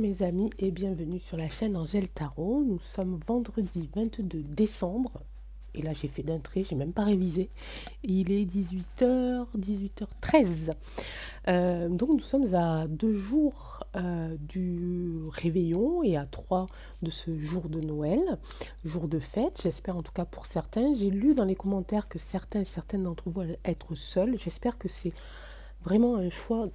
mes amis et bienvenue sur la chaîne Angèle Tarot. Nous sommes vendredi 22 décembre et là j'ai fait d'un trait, j'ai même pas révisé. Il est 18h, 18h13. Donc nous sommes à 2 jours du réveillon et à 3 de ce jour de Noël, jour de fête, j'espère en tout cas pour certains. J'ai lu dans les commentaires que certains et certaines d'entre vous allaient être seuls. J'espère que c'est vraiment un choix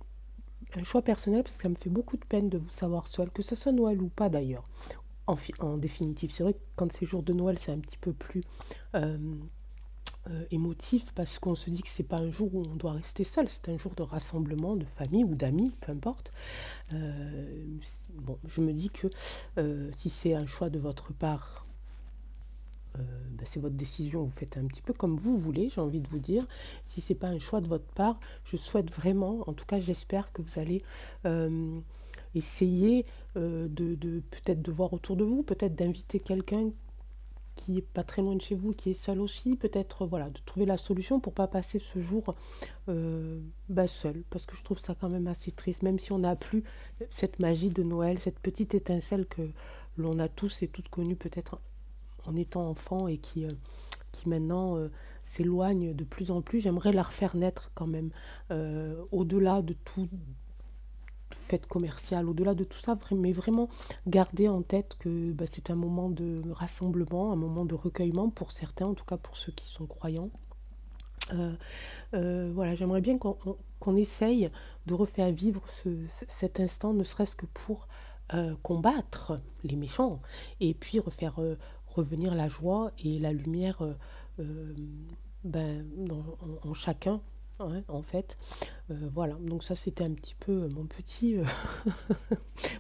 personnel parce que ça me fait beaucoup de peine de vous savoir seul, que ce soit Noël ou pas d'ailleurs. En définitive, c'est vrai que quand c'est jour de Noël, c'est un petit peu plus euh, émotif parce qu'on se dit que c'est pas un jour où on doit rester seul, c'est un jour de rassemblement, de famille ou d'amis, peu importe. Bon, je me dis que si c'est un choix de votre part, c'est votre décision, vous faites un petit peu comme vous voulez, j'ai envie de vous dire. Si c'est pas un choix de votre part, je souhaite vraiment, en tout cas j'espère que vous allez essayer de peut-être de voir autour de vous, peut-être d'inviter quelqu'un qui est pas très loin de chez vous, qui est seul aussi, peut-être voilà, de trouver la solution pour pas passer ce jour seul, parce que je trouve ça quand même assez triste, même si on n'a plus cette magie de Noël, cette petite étincelle que l'on a tous et toutes connue peut-être en étant enfant et qui maintenant s'éloigne de plus en plus. J'aimerais la refaire naître quand même, au-delà de tout fête commerciale, au-delà de tout ça, mais vraiment garder en tête que c'est un moment de rassemblement, un moment de recueillement pour certains, en tout cas pour ceux qui sont croyants. Euh, voilà, j'aimerais bien qu'on essaye de refaire vivre cet instant, ne serait-ce que pour combattre les méchants, et puis refaire revenir la joie et la lumière euh, en chacun, hein, en fait. Voilà, donc ça c'était un petit peu mon petit,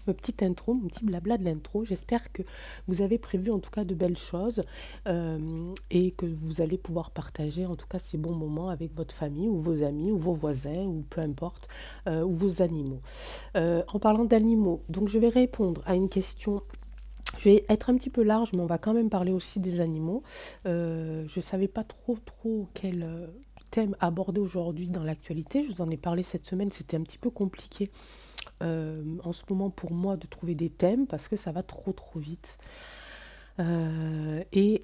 ma petite intro, mon petit blabla de l'intro. J'espère que vous avez prévu en tout cas de belles choses et que vous allez pouvoir partager en tout cas ces bons moments avec votre famille ou vos amis ou vos voisins ou peu importe, ou vos animaux. En parlant d'animaux, donc je vais répondre à une question. Je vais être un petit peu large, mais on va quand même parler aussi des animaux. Je ne savais pas trop quel thème aborder aujourd'hui dans l'actualité. Je vous en ai parlé cette semaine, c'était un petit peu compliqué en ce moment pour moi de trouver des thèmes parce que ça va trop vite. Et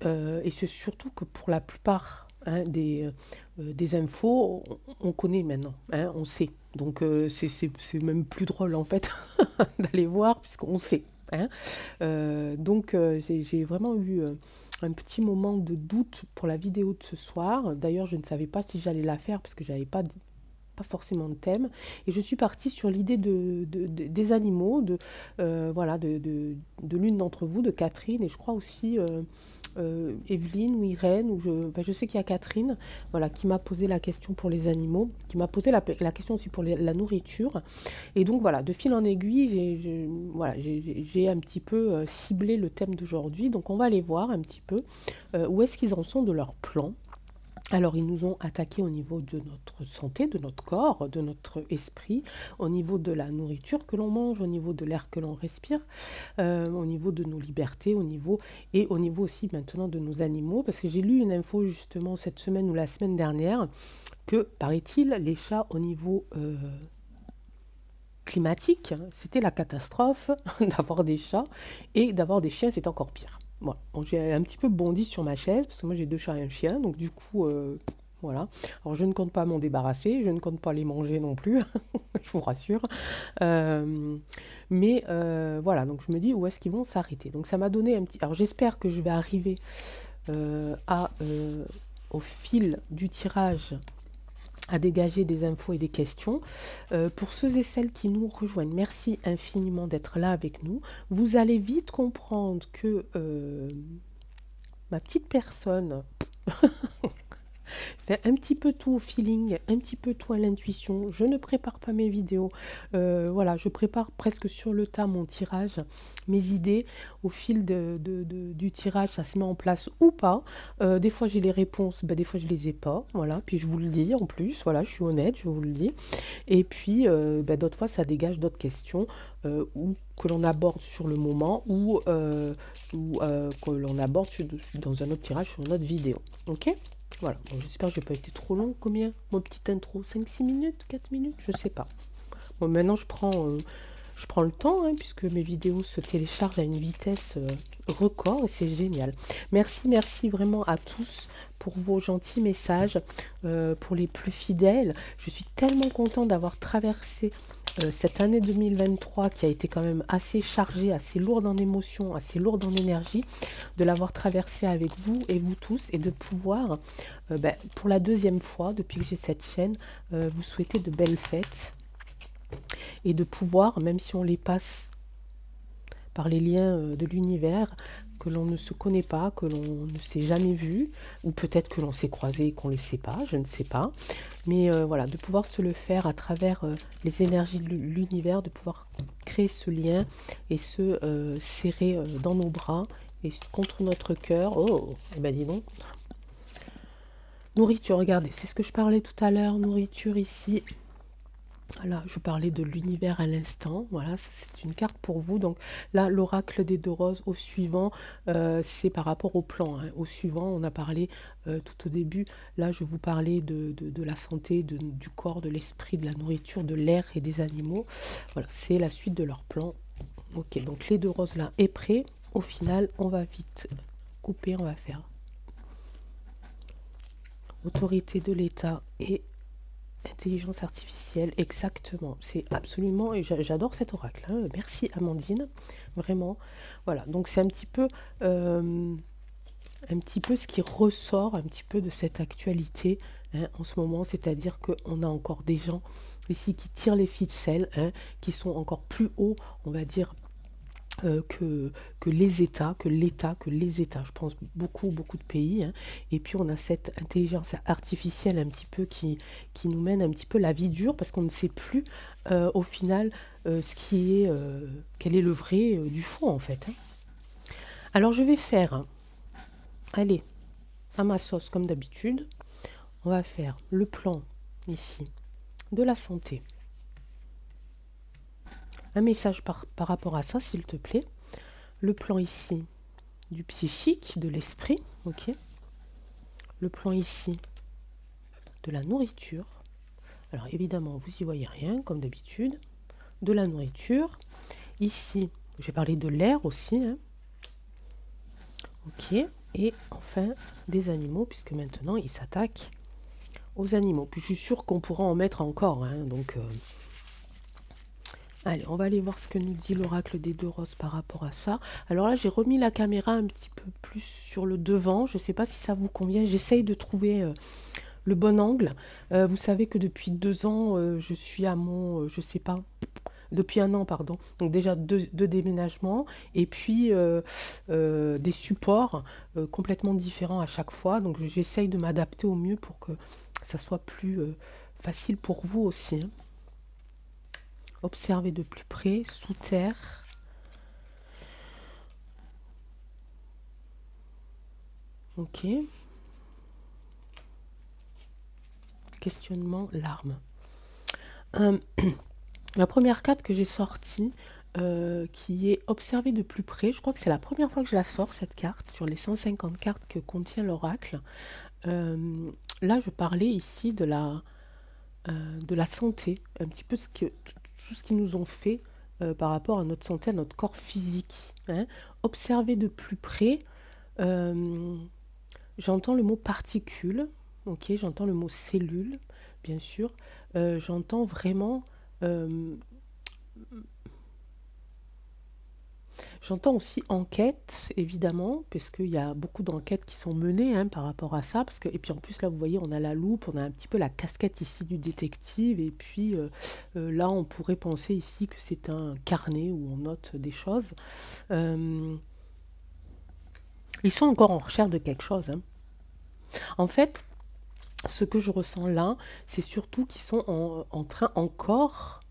c'est surtout que pour la plupart des infos, on connaît maintenant, hein, on sait. Donc c'est même plus drôle en fait d'aller voir puisqu'on sait. Hein. Donc j'ai vraiment eu un petit moment de doute pour la vidéo de ce soir. D'ailleurs, je ne savais pas si j'allais la faire parce que j'avais pas forcément de thème. Et je suis partie sur l'idée des animaux, voilà, de l'une d'entre vous, de Catherine, et je crois aussi Evelyne ou Irène, je sais qu'il y a Catherine, voilà, qui m'a posé la question pour les animaux, qui m'a posé la question aussi pour la nourriture. Et donc voilà, de fil en aiguille, j'ai un petit peu ciblé le thème d'aujourd'hui. Donc on va aller voir un petit peu où est-ce qu'ils en sont de leur plan. Alors, ils nous ont attaqué au niveau de notre santé, de notre corps, de notre esprit, au niveau de la nourriture que l'on mange, au niveau de l'air que l'on respire, au niveau de nos libertés, et au niveau aussi maintenant de nos animaux. Parce que j'ai lu une info justement cette semaine ou la semaine dernière que, paraît-il, les chats au niveau climatique, c'était la catastrophe d'avoir des chats, et d'avoir des chiens, c'est encore pire. Voilà. Bon, j'ai un petit peu bondi sur ma chaise, parce que moi j'ai 2 chats et un chien, donc du coup, voilà. Alors je ne compte pas m'en débarrasser, je ne compte pas les manger non plus, je vous rassure. Mais voilà, donc je me dis où est-ce qu'ils vont s'arrêter. Donc ça m'a donné un petit... Alors j'espère que je vais arriver au fil du tirage à dégager des infos et des questions. Pour ceux et celles qui nous rejoignent, merci infiniment d'être là avec nous. Vous allez vite comprendre que ma petite personne fait un petit peu tout au feeling, un petit peu tout à l'intuition. Je ne prépare pas mes vidéos. Voilà, je prépare presque sur le tas mon tirage, mes idées. Au fil du tirage, ça se met en place ou pas. Des fois, j'ai les réponses, des fois, je les ai pas. Voilà, puis je vous le dis en plus. Voilà, je suis honnête, je vous le dis. Et puis, d'autres fois, ça dégage d'autres questions ou que l'on aborde sur le moment ou que l'on aborde dans un autre tirage sur une autre vidéo. Ok? Voilà, bon, j'espère que je n'ai pas été trop long. Combien? Mon petite intro, 5-6 minutes, 4 minutes, je sais pas. Bon, maintenant je prends Je prends le temps, hein, puisque mes vidéos se téléchargent à une vitesse record et c'est génial. Merci, merci vraiment à tous pour vos gentils messages, pour les plus fidèles. Je suis tellement contente d'avoir traversé cette année 2023 qui a été quand même assez chargée, assez lourde en émotions, assez lourde en énergie, de l'avoir traversée avec vous et vous tous et de pouvoir, pour la deuxième fois depuis que j'ai cette chaîne, vous souhaiter de belles fêtes et de pouvoir, même si on les passe par les liens de l'univers, que l'on ne se connaît pas, que l'on ne s'est jamais vu, ou peut-être que l'on s'est croisé et qu'on ne le sait pas, je ne sais pas. Mais voilà, de pouvoir se le faire à travers les énergies de l'univers, de pouvoir créer ce lien et se serrer dans nos bras et contre notre cœur. Oh, eh ben dis donc. Nourriture, regardez, c'est ce que je parlais tout à l'heure, nourriture ici. Voilà, je parlais de l'univers à l'instant. Voilà, ça c'est une carte pour vous. Donc là, l'oracle des deux roses au suivant, c'est par rapport au plan, hein. Au suivant, on a parlé tout au début. Là, je vous parlais de la santé, du corps, de l'esprit, de la nourriture, de l'air et des animaux. Voilà, c'est la suite de leur plan. Ok, donc les deux roses là est prêt. Au final, on va vite couper, on va faire autorité de l'État et intelligence artificielle, exactement. C'est absolument, et j'adore cet oracle, hein. Merci Amandine, vraiment. Voilà, donc c'est un petit peu ce qui ressort un petit peu de cette actualité, hein, en ce moment, c'est-à-dire qu'on a encore des gens ici qui tirent les ficelles, hein, qui sont encore plus hauts, on va dire, que les États, que les États, je pense beaucoup, beaucoup de pays, hein. Et puis on a cette intelligence artificielle un petit peu qui nous mène un petit peu la vie dure parce qu'on ne sait plus au final ce qui est, quel est le vrai du faux en fait, hein. Alors je vais faire, allez, à ma sauce comme d'habitude, on va faire le plan ici de la santé. Un message par rapport à ça, s'il te plaît. Le plan ici du psychique, de l'esprit, ok. Le plan ici de la nourriture. Alors évidemment, vous y voyez rien, comme d'habitude. De la nourriture. Ici, j'ai parlé de l'air aussi, hein. Ok. Et enfin, des animaux, puisque maintenant, il s'attaque aux animaux. Puis je suis sûre qu'on pourra en mettre encore, hein, donc... Allez, on va aller voir ce que nous dit l'oracle des deux roses par rapport à ça. Alors là, j'ai remis la caméra un petit peu plus sur le devant. Je ne sais pas si ça vous convient. J'essaye de trouver le bon angle. Vous savez que depuis 2 ans, je suis à mon... je sais pas. Depuis 1 an, pardon. Donc déjà deux déménagements. Et puis des supports complètement différents à chaque fois. Donc j'essaye de m'adapter au mieux pour que ça soit plus facile pour vous aussi, hein. Observer de plus près, sous terre. Ok. Questionnement, larmes. La première carte que j'ai sortie, qui est observer de plus près, je crois que c'est la première fois que je la sors, cette carte, sur les 150 cartes que contient l'oracle. Là, je parlais ici de la santé, un petit peu tout ce qu'ils nous ont fait par rapport à notre santé, à notre corps physique, hein. Observer de plus près, j'entends le mot particule, ok, j'entends le mot cellule, bien sûr, j'entends vraiment, j'entends aussi enquête, évidemment, parce qu'il y a beaucoup d'enquêtes qui sont menées, hein, par rapport à ça. Et puis en plus, là, vous voyez, on a la loupe, on a un petit peu la casquette ici du détective. Et puis là, on pourrait penser ici que c'est un carnet où on note des choses. Euh, Ils sont encore en recherche de quelque chose, hein. En fait, ce que je ressens là, c'est surtout qu'ils sont en train encore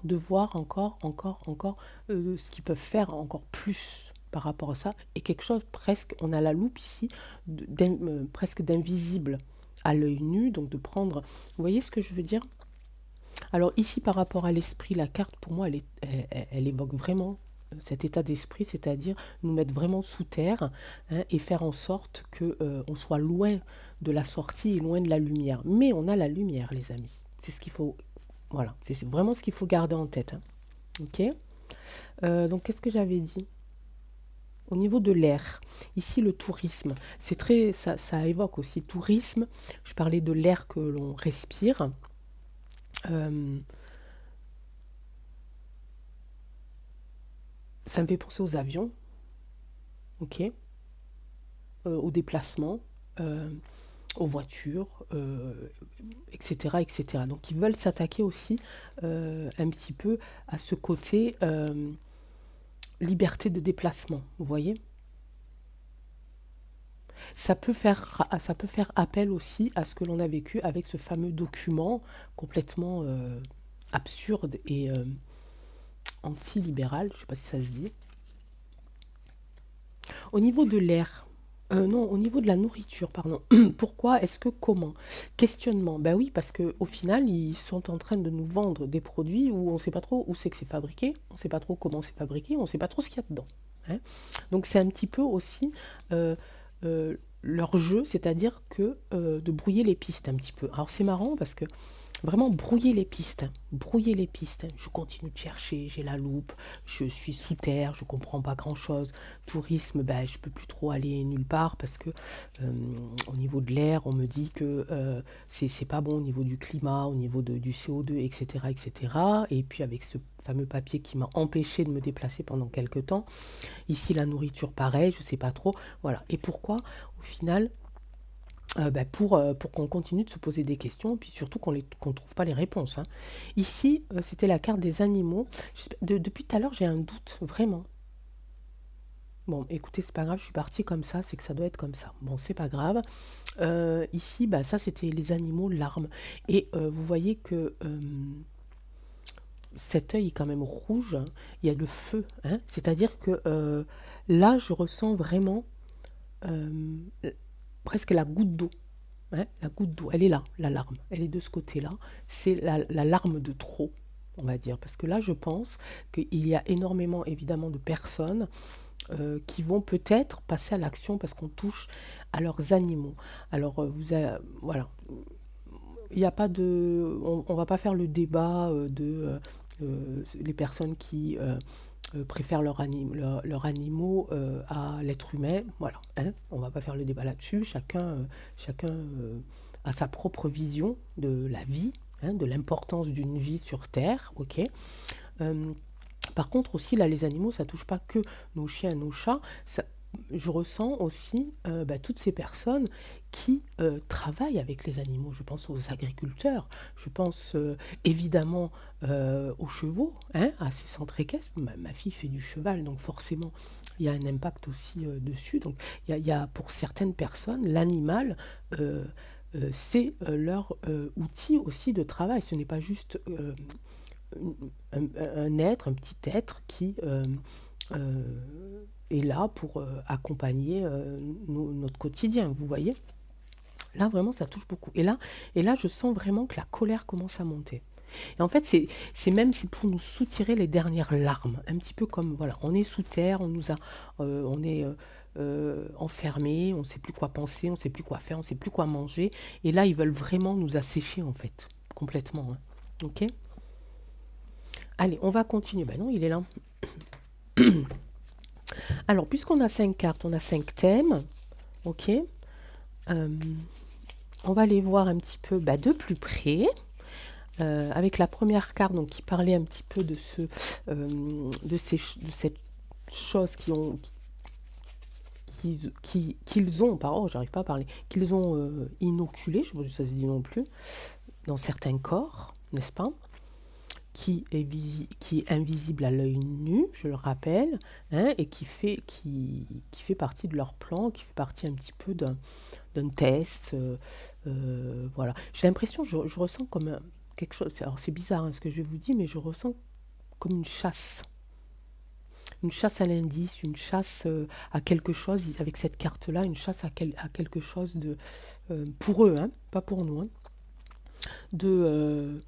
de voir encore ce qu'ils peuvent faire encore plus par rapport à ça. Et quelque chose presque, on a la loupe ici, presque d'invisible à l'œil nu, donc de prendre... Vous voyez ce que je veux dire? Alors ici, par rapport à l'esprit, la carte, pour moi, elle évoque vraiment cet état d'esprit, c'est-à-dire nous mettre vraiment sous terre, hein, et faire en sorte que on soit loin de la sortie et loin de la lumière. Mais on a la lumière, les amis. C'est ce qu'il faut, voilà, c'est vraiment ce qu'il faut garder en tête, hein. Ok. Donc, qu'est-ce que j'avais dit? Au niveau de l'air, ici le tourisme, c'est très, ça évoque aussi tourisme. Je parlais de l'air que l'on respire. Euh, Ça me fait penser aux avions, ok, aux déplacements, euh, aux voitures, etc., etc. Donc ils veulent s'attaquer aussi un petit peu à ce côté liberté de déplacement, vous voyez. Ça peut faire appel aussi à ce que l'on a vécu avec ce fameux document complètement absurde et anti-libéral, je ne sais pas si ça se dit. Au niveau de l'air, non, au niveau de la nourriture, pardon. Pourquoi? Est-ce que comment? Questionnement. Ben oui, parce que au final, ils sont en train de nous vendre des produits où on ne sait pas trop où c'est que c'est fabriqué, on ne sait pas trop comment c'est fabriqué, on ne sait pas trop ce qu'il y a dedans. Hein. Donc c'est un petit peu aussi leur jeu, c'est-à-dire que de brouiller les pistes un petit peu. Alors c'est marrant parce que vraiment brouiller les pistes, brouiller les pistes. Je continue de chercher, j'ai la loupe, je suis sous terre, je comprends pas grand-chose. Tourisme, ben, je peux plus trop aller nulle part parce que au niveau de l'air, on me dit que c'est pas bon au niveau du climat, au niveau du CO2, etc., etc. Et cetera. Et puis avec ce fameux papier qui m'a empêché de me déplacer pendant quelques temps. Ici, la nourriture, pareil, je sais pas trop. Voilà. Et pourquoi, au final, bah, pour qu'on continue de se poser des questions, puis surtout qu'on ne trouve pas les réponses, hein. Ici, c'était la carte des animaux. Depuis tout à l'heure, j'ai un doute, vraiment. Bon, écoutez, c'est pas grave, je suis partie comme ça, c'est que ça doit être comme ça. Bon, c'est pas grave. Ici, bah, ça, c'était les animaux, larmes. Et vous voyez que cet œil est quand même rouge, hein. Il y a le feu, hein. C'est-à-dire que là, je ressens vraiment euh, presque la goutte d'eau. Ouais, la goutte d'eau, elle est là, la larme. Elle est de ce côté-là. C'est la larme de trop, on va dire. Parce que là, je pense qu'il y a énormément, évidemment, de personnes qui vont peut-être passer à l'action parce qu'on touche à leurs animaux. Alors, voilà. Il n'y a pas de... On va pas faire le débat de les personnes qui préfèrent leurs animaux à l'être humain. Voilà, hein, on va pas faire le débat là-dessus. Chacun a sa propre vision de la vie, hein, de l'importance d'une vie sur Terre. Ok. Euh, Par contre aussi, là, les animaux, ça touche pas que nos chiens, nos chats. Je ressens aussi bah, toutes ces personnes qui travaillent avec les animaux. Je pense aux agriculteurs, je pense évidemment aux chevaux, hein, à ces centres équestres. Ma fille fait du cheval, donc forcément, il y a un impact aussi dessus. Donc, il y a pour certaines personnes, l'animal, c'est leur outil aussi de travail. Ce n'est pas juste un être, un petit être qui euh, est là pour accompagner notre quotidien, vous voyez. Là, vraiment, ça touche beaucoup. Et là, je sens vraiment que la colère commence à monter. Et en fait, c'est même c'est pour nous soutirer les dernières larmes. Un petit peu comme, voilà, on est sous terre, on est enfermé, on ne sait plus quoi penser, on ne sait plus quoi faire, on ne sait plus quoi manger. Et là, ils veulent vraiment nous assécher, en fait, complètement, hein. Ok. Allez, on va continuer. Ben non, il est là. Alors, puisqu'on a 5 cartes, on a 5 thèmes, ok. Euh, on va les voir un petit peu bah, de plus près. Avec la première carte donc, qui parlait un petit peu de, de cette chose qu'ils ont, pardon, j'arrive pas à parler, qu'ils ont inoculé, je ne sais pas si ça se dit non plus, dans certains corps, n'est-ce pas? Qui est invisible à l'œil nu, je le rappelle, hein, et qui fait partie de leur plan, qui fait partie un petit peu d'un test. Voilà. J'ai l'impression, je ressens comme quelque chose. Alors c'est bizarre hein, ce que je vais vous dire, mais je ressens comme une chasse à l'indice, une chasse à quelque chose, avec cette carte-là, une chasse à quelque chose de, pour eux, hein, pas pour nous, hein, de,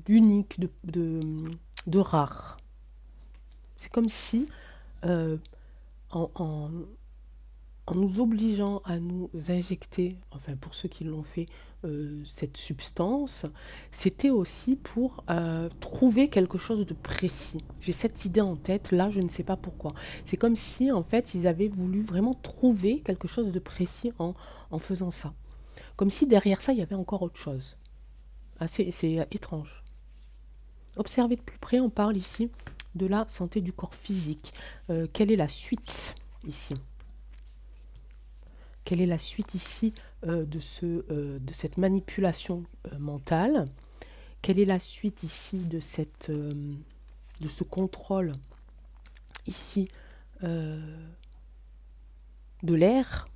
d'unique, de rare. C'est comme si, euh, en, en- en nous obligeant à nous injecter, enfin pour ceux qui l'ont fait, cette substance, c'était aussi pour, trouver quelque chose de précis. J'ai cette idée en tête, là, je ne sais pas pourquoi. C'est comme si, en fait, ils avaient voulu vraiment trouver quelque chose de précis en faisant ça. Comme si derrière ça, il y avait encore autre chose. Ah, c'est étrange. Observez de plus près, on parle ici de la santé du corps physique. Quelle est la suite ici? Quelle est la suite ici de cette manipulation mentale? Quelle est la suite ici de ce contrôle ici de l'air,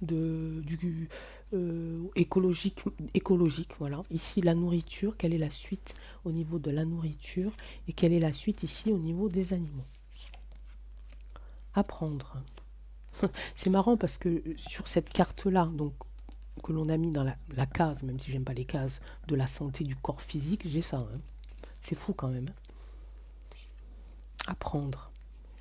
écologique, voilà. Ici, la nourriture, quelle est la suite au niveau de la nourriture et quelle est la suite ici au niveau des animaux? Apprendre. C'est marrant parce que sur cette carte-là, donc que l'on a mis dans la case, même si j'aime pas les cases, de la santé du corps physique, j'ai ça, hein. C'est fou quand même, hein. Apprendre.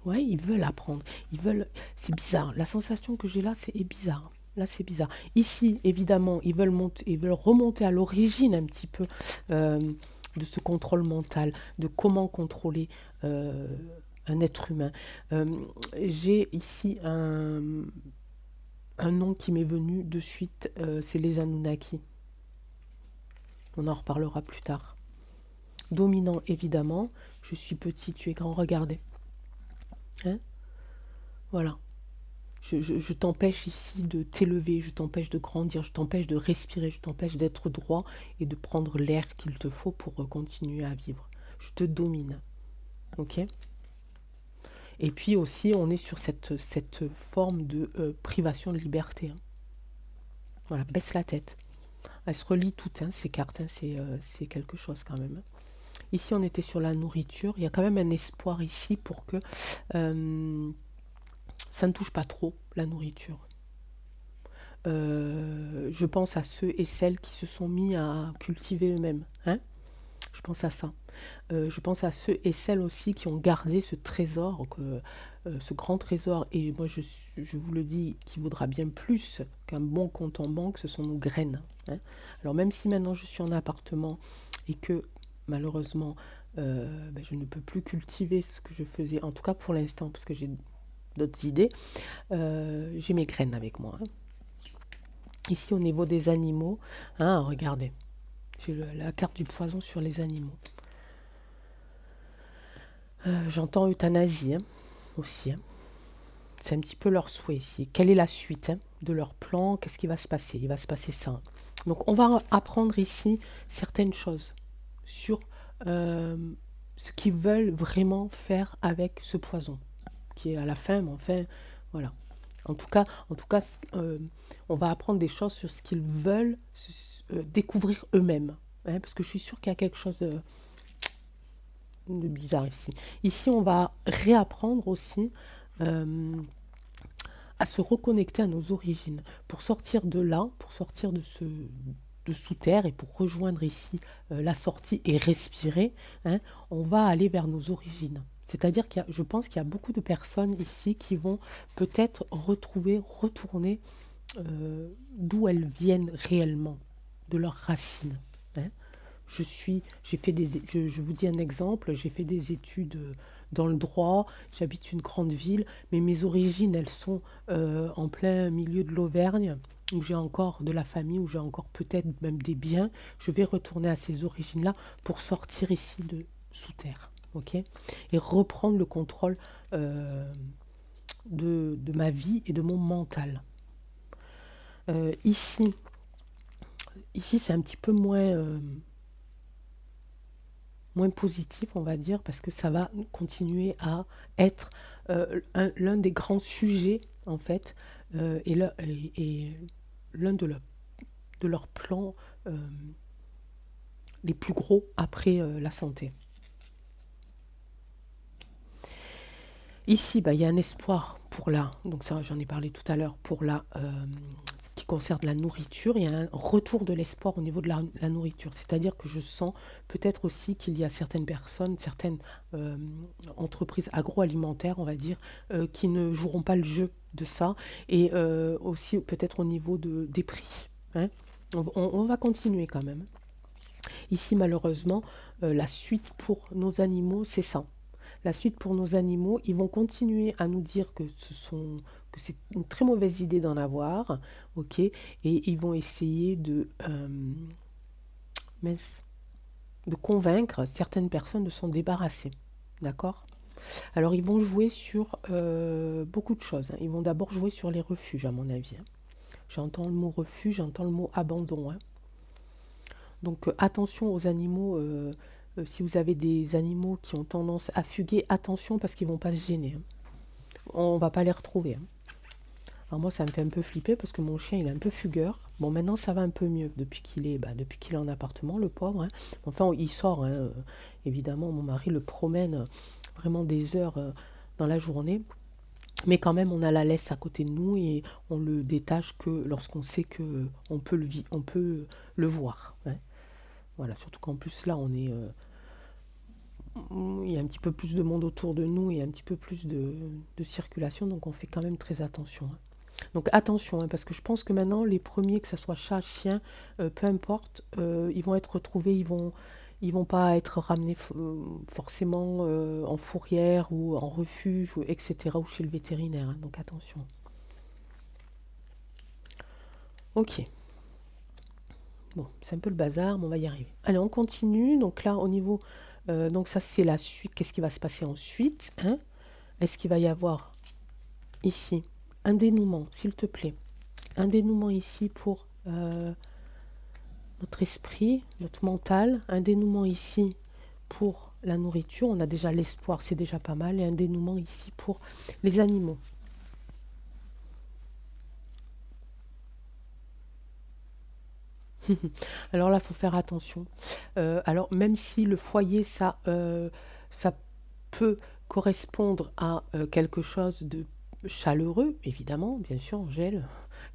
Ouais, ils veulent apprendre. Ils veulent. C'est bizarre. La sensation que j'ai là, c'est bizarre. Là, c'est bizarre. Ici, évidemment, ils veulent remonter à l'origine un petit peu euh, de ce contrôle mental, de comment contrôler un être humain. Euh, j'ai ici un nom qui m'est venu de suite, c'est les Anunnaki. On en reparlera plus tard. Dominant, évidemment. Je suis petit, tu es grand, regardez. Hein? Voilà. Je t'empêche ici de t'élever, je t'empêche de grandir, je t'empêche de respirer, je t'empêche d'être droit et de prendre l'air qu'il te faut pour continuer à vivre. Je te domine. Ok? Et puis aussi, on est sur cette forme de privation de liberté, hein. Voilà, baisse la tête. Elle se relie toutes, hein, ces cartes, hein, c'est quelque chose quand même, hein. Ici, on était sur la nourriture. Il y a quand même un espoir ici pour que ça ne touche pas trop la nourriture. Je pense à ceux et celles qui se sont mis à cultiver eux-mêmes, hein. Je pense à ça. Je pense à ceux et celles aussi qui ont gardé ce trésor, ce grand trésor. Et moi, je vous le dis, qui vaudra bien plus qu'un bon compte en banque, ce sont nos graines, hein. Alors même si maintenant je suis en appartement et que malheureusement, je ne peux plus cultiver ce que je faisais, en tout cas pour l'instant, parce que j'ai d'autres idées, j'ai mes graines avec moi, hein. Ici, au niveau des animaux, hein, regardez, j'ai la carte du poison sur les animaux. J'entends euthanasie, hein, aussi, hein. C'est un petit peu leur souhait ici. Quelle est la suite, hein, de leur plan? Qu'est-ce qui va se passer? Il va se passer ça, hein. Donc, on va apprendre ici certaines choses sur euh, ce qu'ils veulent vraiment faire avec ce poison, qui est à la fin, mais enfin, voilà. En tout cas, on va apprendre des choses sur ce qu'ils veulent découvrir eux-mêmes, hein, parce que je suis sûre qu'il y a quelque chose de bizarre ici. Ici, on va réapprendre aussi euh, à se reconnecter à nos origines, pour sortir de là, pour sortir de sous terre et pour rejoindre ici la sortie et respirer, hein, on va aller vers nos origines. C'est-à-dire je pense qu'il y a beaucoup de personnes ici qui vont peut-être retourner d'où elles viennent réellement, de leurs racines, hein. Je vous dis un exemple, j'ai fait des études dans le droit, j'habite une grande ville, mais mes origines, elles sont en plein milieu de l'Auvergne, où j'ai encore de la famille, où j'ai encore peut-être même des biens. Je vais retourner à ces origines-là pour sortir ici de sous terre, ok? Et reprendre le contrôle de ma vie et de mon mental. Ici, c'est un petit peu moins positif, on va dire, parce que ça va continuer à être l'un des grands sujets, en fait, et l'un de leurs plans les plus gros après la santé. Ici, il y a un espoir pour donc ça j'en ai parlé tout à l'heure, pour qui concerne la nourriture, il y a un retour de l'espoir au niveau de la nourriture. C'est-à-dire que je sens peut-être aussi qu'il y a certaines personnes, certaines entreprises agroalimentaires, on va dire, qui ne joueront pas le jeu de ça. Et aussi peut-être au niveau des prix, hein. On va continuer quand même. Ici, malheureusement, la suite pour nos animaux, c'est ça. La suite pour nos animaux, ils vont continuer à nous dire que c'est une très mauvaise idée d'en avoir, ok, et ils vont essayer mince, de convaincre certaines personnes de s'en débarrasser, d'accord? Alors ils vont jouer sur beaucoup de choses, hein. Ils vont d'abord jouer sur les refuges, à mon avis, hein. J'entends le mot refuge, j'entends le mot abandon, hein. Donc attention aux animaux. Si vous avez des animaux qui ont tendance à fuguer, attention parce qu'ils vont pas se gêner, hein. On va pas les retrouver, hein. Alors moi, ça me fait un peu flipper parce que mon chien, il est un peu fugueur. Bon, maintenant, ça va un peu mieux depuis qu'il est en appartement, le pauvre, hein. Enfin, il sort, hein. Évidemment, mon mari le promène vraiment des heures dans la journée. Mais quand même, on a la laisse à côté de nous et on le détache que lorsqu'on sait que on peut le voir, hein. Voilà, surtout qu'en plus là, il y a un petit peu plus de monde autour de nous et un petit peu plus de circulation, donc on fait quand même très attention, hein. Donc attention, hein, parce que je pense que maintenant, les premiers, que ce soit chat, chien, peu importe, ils vont être retrouvés, ils vont pas être ramenés forcément en fourrière ou en refuge, etc., ou chez le vétérinaire, hein, donc attention. Ok, bon, c'est un peu le bazar, mais on va y arriver. Allez, on continue. Donc là, au niveau... donc ça, c'est la suite. Qu'est-ce qui va se passer ensuite, hein? Est-ce qu'il va y avoir ici un dénouement, s'il te plaît? Un dénouement ici pour notre esprit, notre mental. Un dénouement ici pour la nourriture. On a déjà l'espoir, c'est déjà pas mal. Et un dénouement ici pour les animaux. Alors là, il faut faire attention. Alors, même si le foyer, ça peut correspondre à quelque chose de chaleureux, évidemment, bien sûr, Angèle,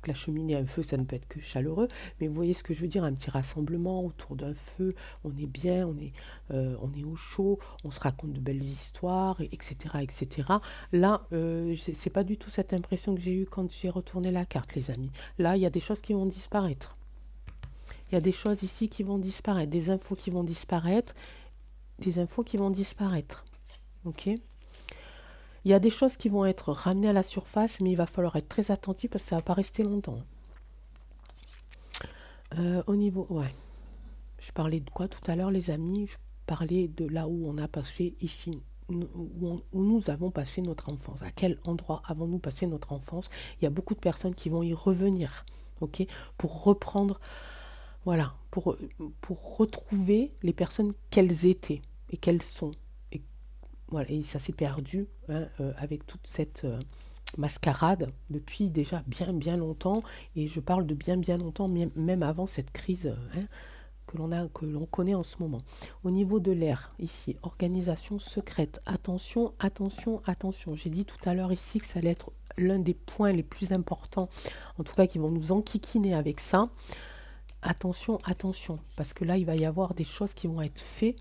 que la cheminée, un feu, ça ne peut être que chaleureux, mais vous voyez ce que je veux dire, un petit rassemblement autour d'un feu, on est bien, on est au chaud, on se raconte de belles histoires, etc., etc. Là, c'est pas du tout cette impression que j'ai eue quand j'ai retourné la carte, les amis. Là, il y a des choses qui vont disparaître. Il y a des choses ici qui vont disparaître, des infos qui vont disparaître, des infos qui vont disparaître. Ok? Il y a des choses qui vont être ramenées à la surface, mais il va falloir être très attentif parce que ça ne va pas rester longtemps. Au niveau... Ouais. Je parlais de quoi tout à l'heure, les amis? Je parlais de là où on a passé ici, où nous avons passé notre enfance. À quel endroit avons-nous passé notre enfance? Il y a beaucoup de personnes qui vont y revenir, ok? Pour reprendre... Voilà, pour retrouver les personnes qu'elles étaient et qu'elles sont. Et, voilà, et ça s'est perdu, hein, avec toute cette mascarade depuis déjà bien bien longtemps. Et je parle de bien bien longtemps, même avant cette crise, hein, que l'on connaît en ce moment. Au niveau de l'air, ici, organisation secrète. Attention, attention, attention. J'ai dit tout à l'heure ici que ça allait être l'un des points les plus importants, en tout cas qui vont nous enquiquiner avec ça. Attention, attention, parce que là, il va y avoir des choses qui vont être faites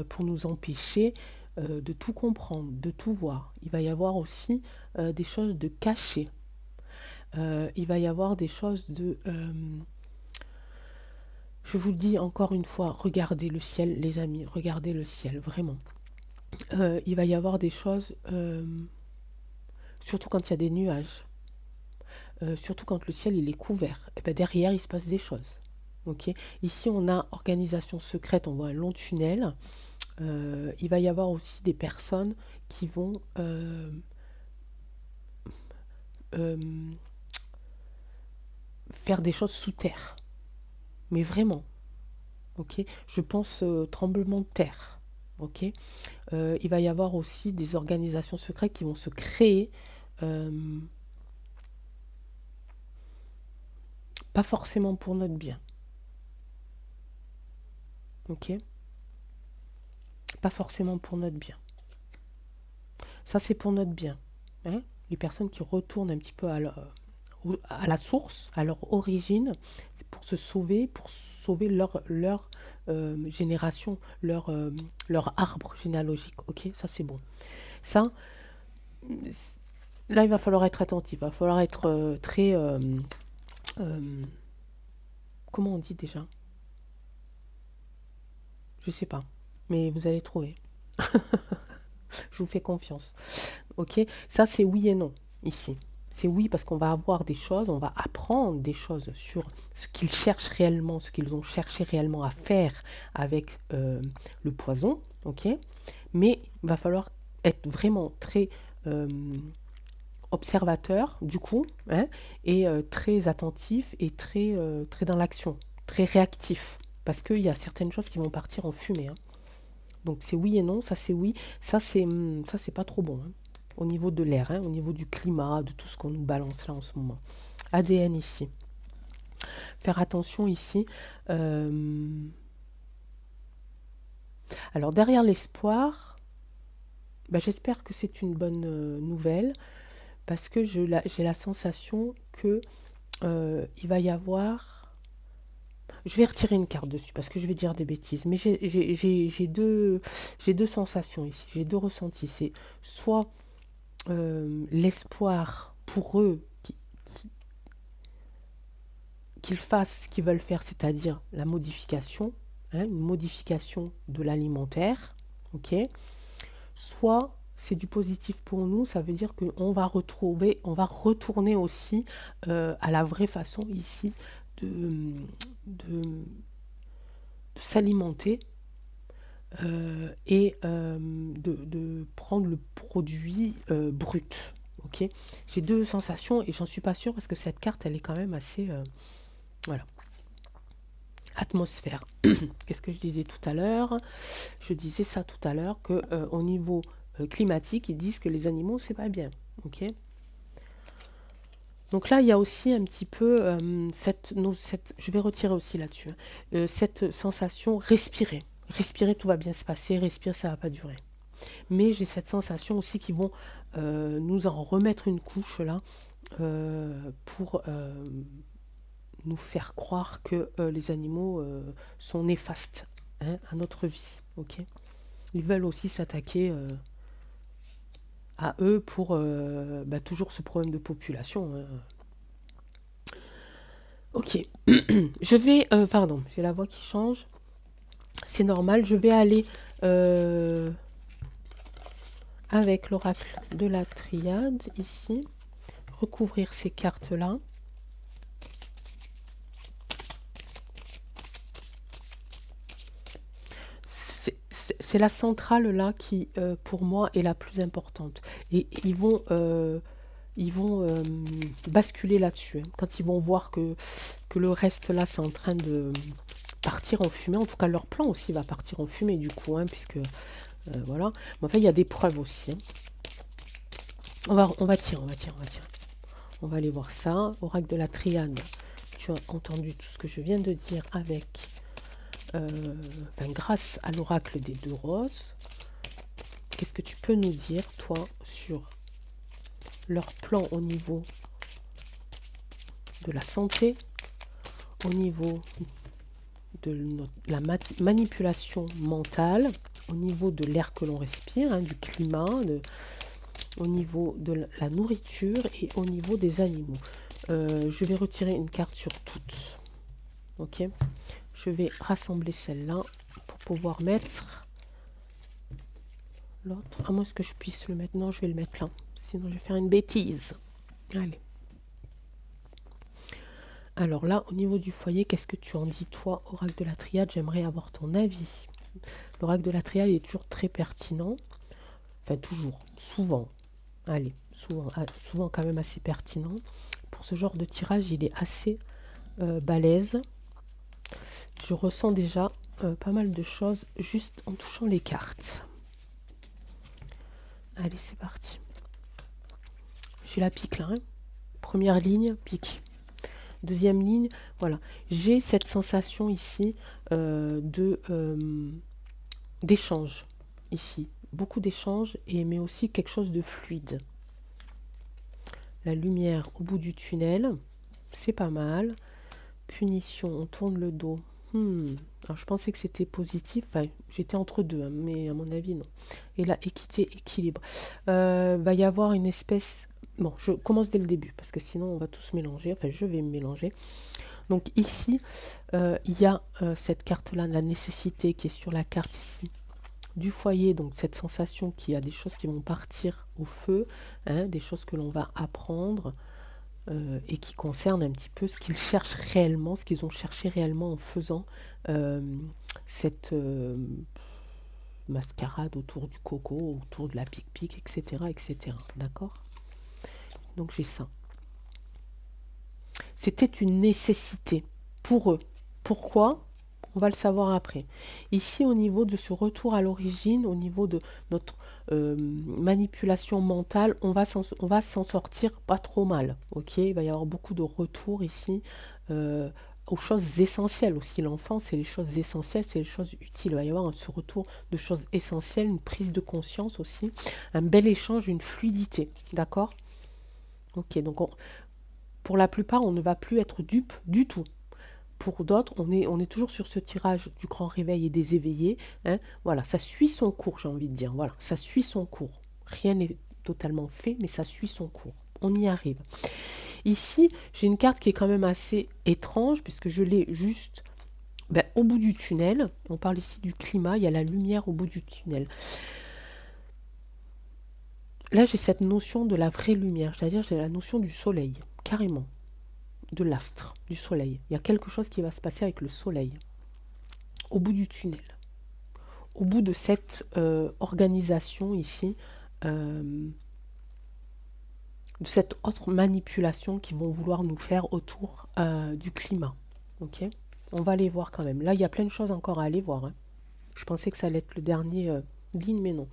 pour nous empêcher de tout comprendre, de tout voir. Il va y avoir aussi des choses de cachées. Il va y avoir des choses de... je vous le dis encore une fois, regardez le ciel, les amis, regardez le ciel, vraiment. Il va y avoir des choses, surtout quand il y a des nuages, surtout quand le ciel il est couvert. Et ben derrière, il se passe des choses. Ok. Ici, on a organisation secrète, on voit un long tunnel. Il va y avoir aussi des personnes qui vont euh, faire des choses sous terre. Mais vraiment, ok. Je pense tremblement de terre, ok. Il va y avoir aussi des organisations secrètes qui vont se créer, euh, pas forcément pour notre bien, ok. Pas forcément pour notre bien. Ça, c'est pour notre bien, hein. Les personnes qui retournent un petit peu à la source, à leur origine, pour sauver génération, leur arbre généalogique. Ok, ça c'est bon. Ça, là, il va falloir être attentif, il va falloir être très... euh, comment on dit déjà? Je sais pas, mais vous allez trouver. Je vous fais confiance. Ok, ça c'est oui et non ici. C'est oui parce qu'on va avoir des choses, on va apprendre des choses sur ce qu'ils cherchent réellement, ce qu'ils ont cherché réellement à faire avec le poison. Ok, mais il va falloir être vraiment très observateur du coup, hein, et très attentif et très dans l'action, très réactif. Parce qu'il y a certaines choses qui vont partir en fumée, hein. Donc c'est oui et non, ça c'est oui, ça c'est pas trop bon, hein, au niveau de l'air, hein, au niveau du climat, de tout ce qu'on nous balance là en ce moment. ADN ici. Faire attention ici. Alors derrière l'espoir, bah, j'espère que c'est une bonne nouvelle parce que j'ai la sensation que il va y avoir... Je vais retirer une carte dessus parce que je vais dire des bêtises. Mais j'ai deux sensations ici, j'ai deux ressentis. C'est soit l'espoir pour eux qu'ils fassent ce qu'ils veulent faire, c'est-à-dire la modification, hein, une modification de l'alimentaire, ok. Soit c'est du positif pour nous, ça veut dire qu'on va retourner aussi à la vraie façon ici de, de, de s'alimenter et de prendre le produit brut. Ok, j'ai deux sensations et j'en suis pas sûre parce que cette carte elle est quand même assez voilà. Atmosphère. Qu'est-ce que je disais tout à l'heure? Je disais ça tout à l'heure que au niveau climatique ils disent que les animaux c'est pas bien. Ok. Donc là, il y a aussi un petit peu je vais retirer aussi là-dessus, hein, cette sensation respirer. Respirer, tout va bien se passer. Respirer, ça va pas durer. Mais j'ai cette sensation aussi qu'ils vont nous en remettre une couche là pour nous faire croire que les animaux sont néfastes, hein, à notre vie. Ok. Ils veulent aussi s'attaquer à eux pour toujours ce problème de population, hein. Ok, pardon, j'ai la voix qui change. C'est normal, je vais aller avec l'oracle de la triade ici, recouvrir ces cartes-là. C'est la centrale là qui, pour moi, est la plus importante. Et ils vont basculer là-dessus, hein, quand ils vont voir que le reste là, c'est en train de partir en fumée. En tout cas, leur plan aussi va partir en fumée du coup, hein, puisque voilà. Mais enfin, il y a des preuves aussi, hein. On va tirer. On va aller voir ça. Oracle de la triade. Tu as entendu tout ce que je viens de dire avec, grâce à l'oracle des deux roses. Qu'est-ce que tu peux nous dire, toi, sur leur plan au niveau de la santé, au niveau de la manipulation mentale, au niveau de l'air que l'on respire, hein, du climat, au niveau de la nourriture et au niveau des animaux. Je vais retirer une carte sur toutes. Ok, je vais rassembler celle-là pour pouvoir mettre l'autre. À moins que je puisse le mettre. Non, je vais le mettre là. Sinon, je vais faire une bêtise. Allez. Alors là, au niveau du foyer, qu'est-ce que tu en dis, toi, oracle de la triade? J'aimerais avoir ton avis. L'oracle de la triade est toujours très pertinent. Enfin, toujours. Souvent. Allez, souvent quand même assez pertinent. Pour ce genre de tirage, il est assez balèze. Je ressens déjà pas mal de choses juste en touchant les cartes. Allez, c'est parti. J'ai la pique là, hein. Première ligne, pique. Deuxième ligne, voilà. J'ai cette sensation ici d'échange. Ici, beaucoup d'échanges, mais aussi quelque chose de fluide. la lumière au bout du tunnel, c'est pas mal. Punition, on tourne le dos. Alors je pensais que c'était positif, enfin, j'étais entre deux, hein, mais à mon avis non. Et là, équité, équilibre. Va y avoir une espèce... Bon, je commence dès le début, parce que sinon on va tous mélanger, enfin je vais me mélanger. Donc ici, il y a cette carte-là, la nécessité qui est sur la carte ici, du foyer, donc cette sensation qu'il y a des choses qui vont partir au feu, hein, des choses que l'on va apprendre, et qui concernent un petit peu ce qu'ils cherchent réellement, ce qu'ils ont cherché réellement en faisant euh, cette mascarade autour du coco, autour de la pique-pique, etc., etc. D'accord? Donc j'ai ça. C'était une nécessité pour eux. Pourquoi? On va le savoir après. Ici, au niveau de ce retour à l'origine, au niveau de notre manipulation mentale, on va s'en sortir pas trop mal. Ok, il va y avoir beaucoup de retours ici aux choses essentielles aussi. L'enfant, c'est les choses essentielles, c'est les choses utiles. Il va y avoir ce retour de choses essentielles, une prise de conscience aussi, un bel échange, une fluidité. D'accord? Ok, donc pour la plupart, on ne va plus être dupe du tout. Pour d'autres, on est toujours sur ce tirage du grand réveil et des éveillés. Hein. Voilà, ça suit son cours, j'ai envie de dire. Voilà, ça suit son cours. Rien n'est totalement fait, mais ça suit son cours. On y arrive. Ici, j'ai une carte qui est quand même assez étrange, puisque je l'ai juste au bout du tunnel. On parle ici du climat, il y a la lumière au bout du tunnel. Là, j'ai cette notion de la vraie lumière, c'est-à-dire j'ai la notion du soleil, carrément. De l'astre, du soleil. Il y a quelque chose qui va se passer avec le soleil, au bout du tunnel, au bout de cette organisation ici, de cette autre manipulation qu'ils vont vouloir nous faire autour du climat. Ok, on va aller voir quand même. Là, il y a plein de choses encore à aller voir. Hein. Je pensais que ça allait être le dernier ligne, mais non.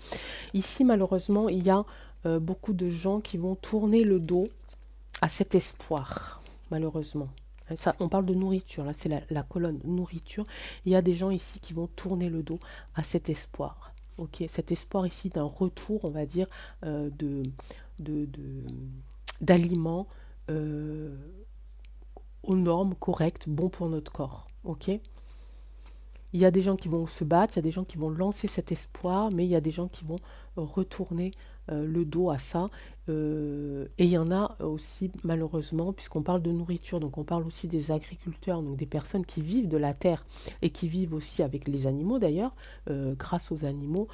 Ici, malheureusement, il y a beaucoup de gens qui vont tourner le dos à cet espoir, malheureusement. Ça, on parle de nourriture, là c'est la colonne nourriture. Il y a des gens ici qui vont tourner le dos à cet espoir. Ok, cet espoir ici d'un retour, on va dire, d'aliments aux normes correctes, bons pour notre corps. Ok. Il y a des gens qui vont se battre, il y a des gens qui vont lancer cet espoir, mais il y a des gens qui vont retourner le dos à ça. Et il y en a aussi, malheureusement, puisqu'on parle de nourriture, donc on parle aussi des agriculteurs, donc des personnes qui vivent de la terre et qui vivent aussi avec les animaux d'ailleurs, grâce aux animaux,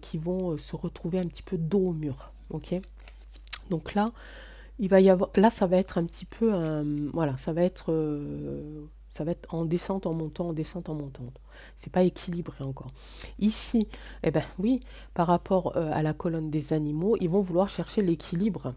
qui vont se retrouver un petit peu dos au mur. Ok. Donc là, il va y avoir, là, ça va être un petit peu, voilà, ça va être en descente, en montant, en descente, en montant. C'est pas équilibré encore. Ici, eh ben oui, par rapport à la colonne des animaux, ils vont vouloir chercher l'équilibre.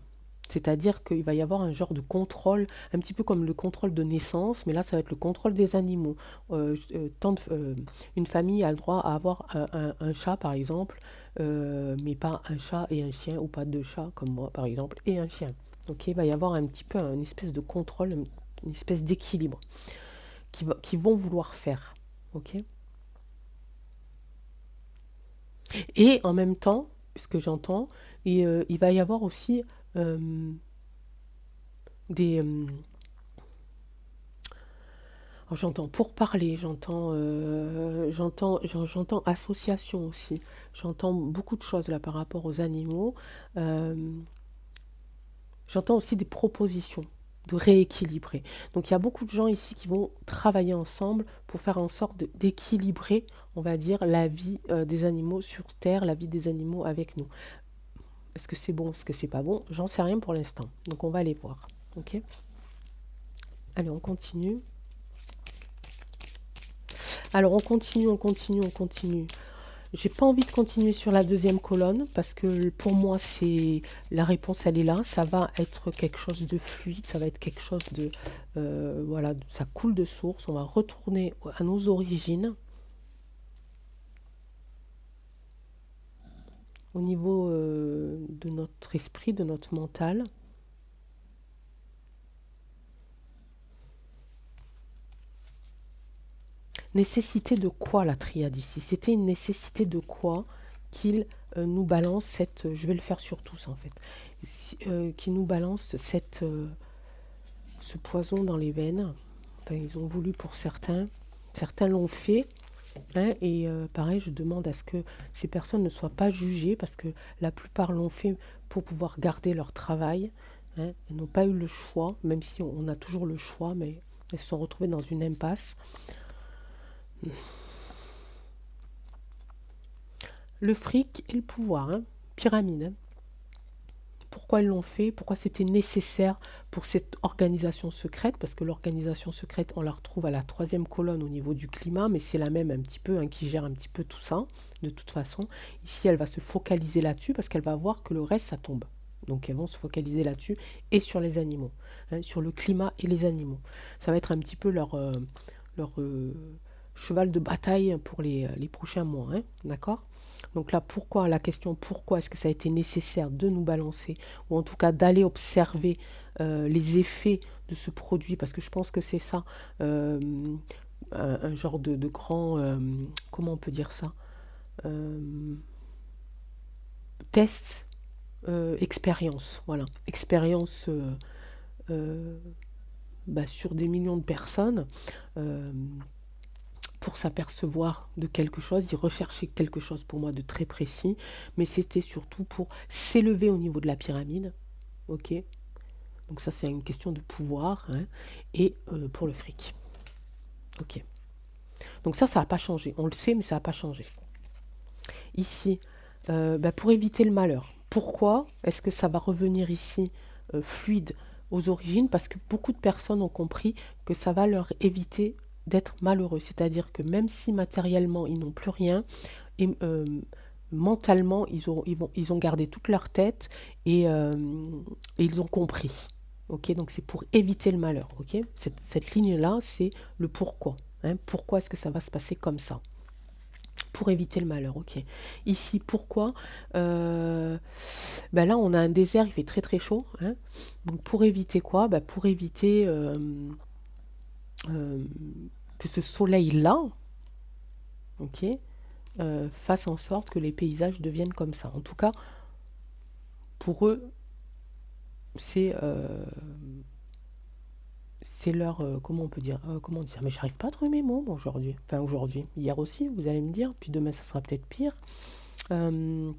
C'est-à-dire qu'il va y avoir un genre de contrôle, un petit peu comme le contrôle de naissance, mais là, ça va être le contrôle des animaux. Une famille a le droit à avoir un chat, par exemple, mais pas un chat et un chien, ou pas deux chats, comme moi, par exemple, et un chien. Donc il va y avoir un petit peu une espèce de contrôle, une espèce d'équilibre qui vont vouloir faire. Ok. Et en même temps, puisque j'entends, il va y avoir aussi des... alors j'entends pour parler, j'entends association aussi. J'entends beaucoup de choses là par rapport aux animaux. Euh, J'entends aussi des propositions de rééquilibrer. Donc il y a beaucoup de gens ici qui vont travailler ensemble pour faire en sorte d'équilibrer, on va dire, la vie des animaux sur Terre, la vie des animaux avec nous. Est-ce que c'est bon, est-ce que c'est pas bon? J'en sais rien pour l'instant. Donc on va aller voir. Ok. Allez, on continue. Alors on continue, on continue, on continue. J'ai pas envie de continuer sur la deuxième colonne parce que pour moi c'est la réponse elle est là. Ça va être quelque chose de fluide, ça va être quelque chose de voilà, ça coule de source. On va retourner à nos origines au niveau de notre esprit, de notre mental. Nécessité de quoi la triade ici? C'était une nécessité de quoi qu'il nous balance cette... Je vais le faire sur tous en fait. qui nous balance ce poison dans les veines. Enfin, ils ont voulu pour certains. Certains l'ont fait. Hein, et pareil, je demande à ce que ces personnes ne soient pas jugées parce que la plupart l'ont fait pour pouvoir garder leur travail. Hein. Elles n'ont pas eu le choix, même si on a toujours le choix, mais elles se sont retrouvées dans une impasse. Le fric et le pouvoir, hein. Pyramide. Hein. Pourquoi ils l'ont fait, pourquoi c'était nécessaire pour cette organisation secrète, parce que l'organisation secrète, on la retrouve à la troisième colonne au niveau du climat, mais c'est la même un petit peu, hein, qui gère un petit peu tout ça, de toute façon. Ici, elle va se focaliser là-dessus, parce qu'elle va voir que le reste, ça tombe. Donc elles vont se focaliser là-dessus, et sur les animaux, hein, sur le climat et les animaux. Ça va être un petit peu leur cheval de bataille pour les prochains mois, hein, d'accord. Donc là, pourquoi, la question pourquoi est-ce que ça a été nécessaire de nous balancer, ou en tout cas d'aller observer les effets de ce produit, parce que je pense que c'est ça, euh, un genre de grand, comment on peut dire ça, euh, test, expérience, voilà, expérience euh, sur des millions de personnes. euh, pour s'apercevoir de quelque chose, il recherchait quelque chose pour moi de très précis, mais c'était surtout pour s'élever au niveau de la pyramide, ok. Donc ça c'est une question de pouvoir, hein, et pour le fric, ok. Donc ça n'a pas changé, on le sait, mais ça n'a pas changé. Ici, pour éviter le malheur. Pourquoi est-ce que ça va revenir ici fluide aux origines? Parce que beaucoup de personnes ont compris que ça va leur éviter d'être malheureux. C'est-à-dire que même si matériellement ils n'ont plus rien, et, mentalement ils ont gardé toute leur tête, et ils ont compris. Ok, donc c'est pour éviter le malheur. Ok, cette ligne-là, c'est le pourquoi. Hein, pourquoi est-ce que ça va se passer comme ça? Pour éviter le malheur, ok. Ici, pourquoi? Là, on a un désert, il fait très très chaud. Hein. Donc, pour éviter quoi? Pour éviter euh, que ce soleil-là, ok, fasse en sorte que les paysages deviennent comme ça. En tout cas, pour eux, c'est leur, comment on peut dire, comment dire, mais j'arrive pas à trouver mes mots moi, aujourd'hui. Enfin, aujourd'hui, hier aussi, vous allez me dire, puis demain, ça sera peut-être pire. Euh,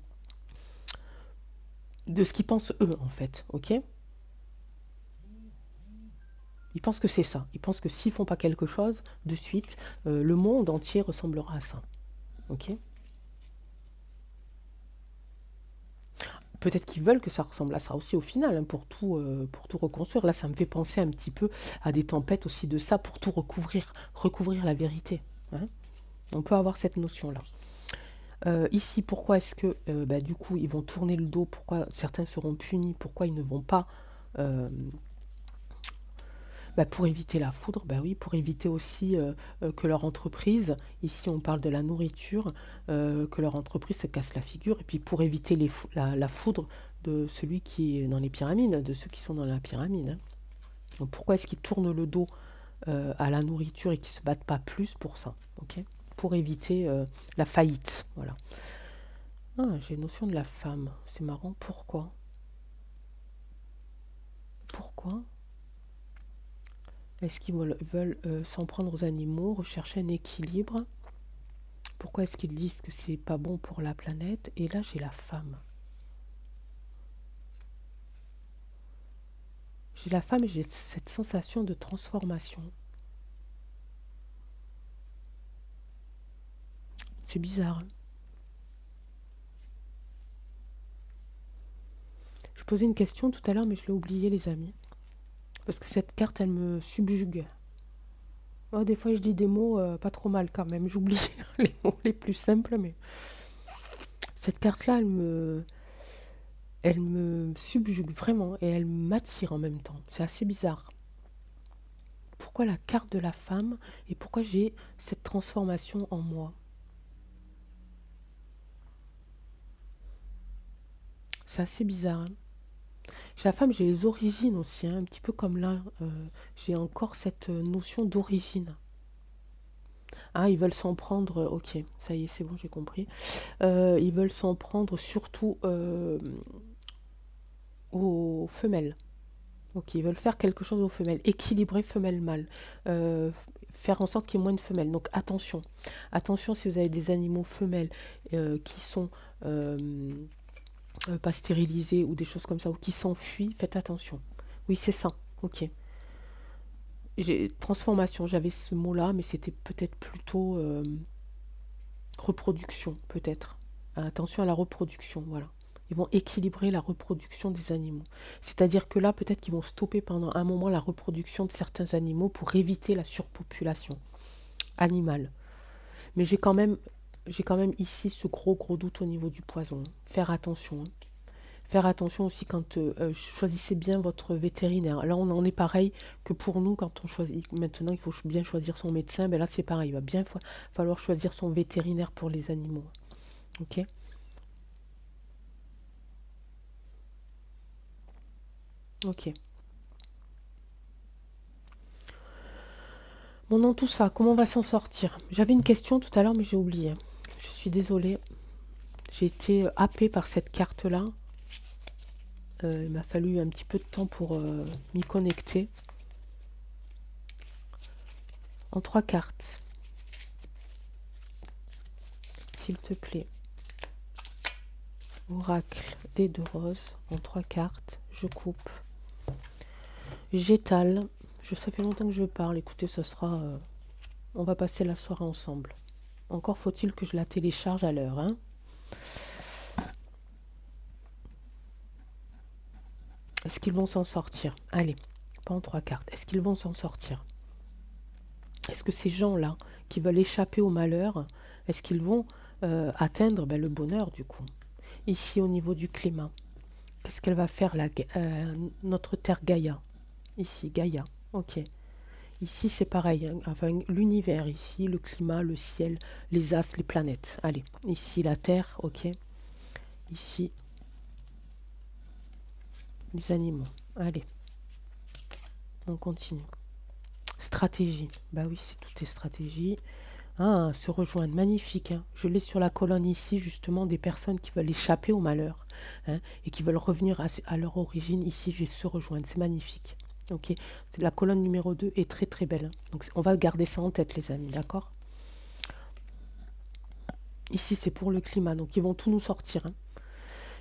de ce qu'ils pensent eux, en fait, ok. Ils pensent que c'est ça. Ils pensent que s'ils font pas quelque chose, de suite, le monde entier ressemblera à ça. Ok. Peut-être qu'ils veulent que ça ressemble à ça aussi au final, hein, pour tout reconstruire. Là, ça me fait penser un petit peu à des tempêtes aussi de ça, pour tout recouvrir la vérité. Hein. On peut avoir cette notion-là. Ici, pourquoi est-ce que, du coup, ils vont tourner le dos? Pourquoi certains seront punis? Pourquoi ils ne vont pas euh, pour éviter la foudre, oui, pour éviter aussi que leur entreprise, ici on parle de la nourriture, que leur entreprise se casse la figure, et puis pour éviter la foudre de celui qui est dans les pyramides, de ceux qui sont dans la pyramide. Hein. Donc pourquoi est-ce qu'ils tournent le dos à la nourriture et qu'ils ne se battent pas plus pour ça, ok. Pour éviter la faillite, voilà. Ah, j'ai notion de la femme, c'est marrant, pourquoi? Pourquoi est-ce qu'ils veulent s'en prendre aux animaux, rechercher un équilibre? Pourquoi est-ce qu'ils disent que c'est pas bon pour la planète? Et là, j'ai la femme. J'ai la femme et j'ai cette sensation de transformation. C'est bizarre. Hein. Je posais une question tout à l'heure, mais je l'ai oubliée, les amis. Parce que cette carte, elle me subjugue. Oh, des fois, je dis des mots pas trop mal quand même. J'oublie les mots les plus simples, mais cette carte-là, elle me subjugue vraiment et elle m'attire en même temps. C'est assez bizarre. Pourquoi la carte de la femme et pourquoi j'ai cette transformation en moi? C'est assez bizarre. Hein. Chez la femme, j'ai les origines aussi, hein, un petit peu comme là, j'ai encore cette notion d'origine. Ah, ils veulent s'en prendre, ok, ça y est, c'est bon, j'ai compris. Ils veulent s'en prendre surtout aux femelles. Ok, ils veulent faire quelque chose aux femelles, équilibrer femelle-mâle, euh, faire en sorte qu'il y ait moins de femelles. Donc attention, attention si vous avez des animaux femelles qui sont euh, pas stérilisés ou des choses comme ça, ou qui s'enfuient, faites attention. Oui, c'est ça, ok. Transformation, j'avais ce mot-là, mais c'était peut-être plutôt reproduction, peut-être. Attention à la reproduction, voilà. Ils vont équilibrer la reproduction des animaux. C'est-à-dire que là, peut-être qu'ils vont stopper pendant un moment la reproduction de certains animaux pour éviter la surpopulation animale. Mais j'ai quand même ici ce gros gros doute au niveau du poison, hein. Faire attention, hein. Faire attention aussi quand choisissez bien votre vétérinaire. Là, on en est pareil que pour nous quand on choisit. Maintenant, il faut bien choisir son médecin. Ben là, c'est pareil. Il va bien falloir choisir son vétérinaire pour les animaux. Ok? Ok. Bon, dans tout ça, comment on va s'en sortir? J'avais une question tout à l'heure, mais j'ai oublié. Je suis désolée. J'ai été happée par cette carte-là. Il m'a fallu un petit peu de temps pour m'y connecter. En 3 cartes, s'il te plaît. Oracle des 2 roses. En 3 cartes, je coupe. J'étale. Ça fait longtemps que je parle. Écoutez, ce sera... on va passer la soirée ensemble. Encore faut-il que je la télécharge à l'heure, hein. Est-ce qu'ils vont s'en sortir? Allez, pas en 3 cartes. Est-ce qu'ils vont s'en sortir? Est-ce que ces gens-là qui veulent échapper au malheur, est-ce qu'ils vont atteindre le bonheur du coup? Ici au niveau du climat, qu'est-ce qu'elle va faire notre terre Gaïa? Ici, Gaïa, ok. Ici c'est pareil, hein. Enfin l'univers ici, le climat, le ciel, les astres, les planètes. Allez, ici la terre, ok. Ici les animaux. Allez, on continue. Stratégie. Bah oui, c'est toutes les stratégies. Ah, se rejoindre, magnifique, hein. Je l'ai sur la colonne ici, justement, des personnes qui veulent échapper au malheur, hein, et qui veulent revenir à leur origine. Ici, j'ai se rejoindre, c'est magnifique. Ok, la colonne numéro 2 est très très belle, hein. Donc on va garder ça en tête, les amis, d'accord? Ici, c'est pour le climat, donc ils vont tout nous sortir, hein.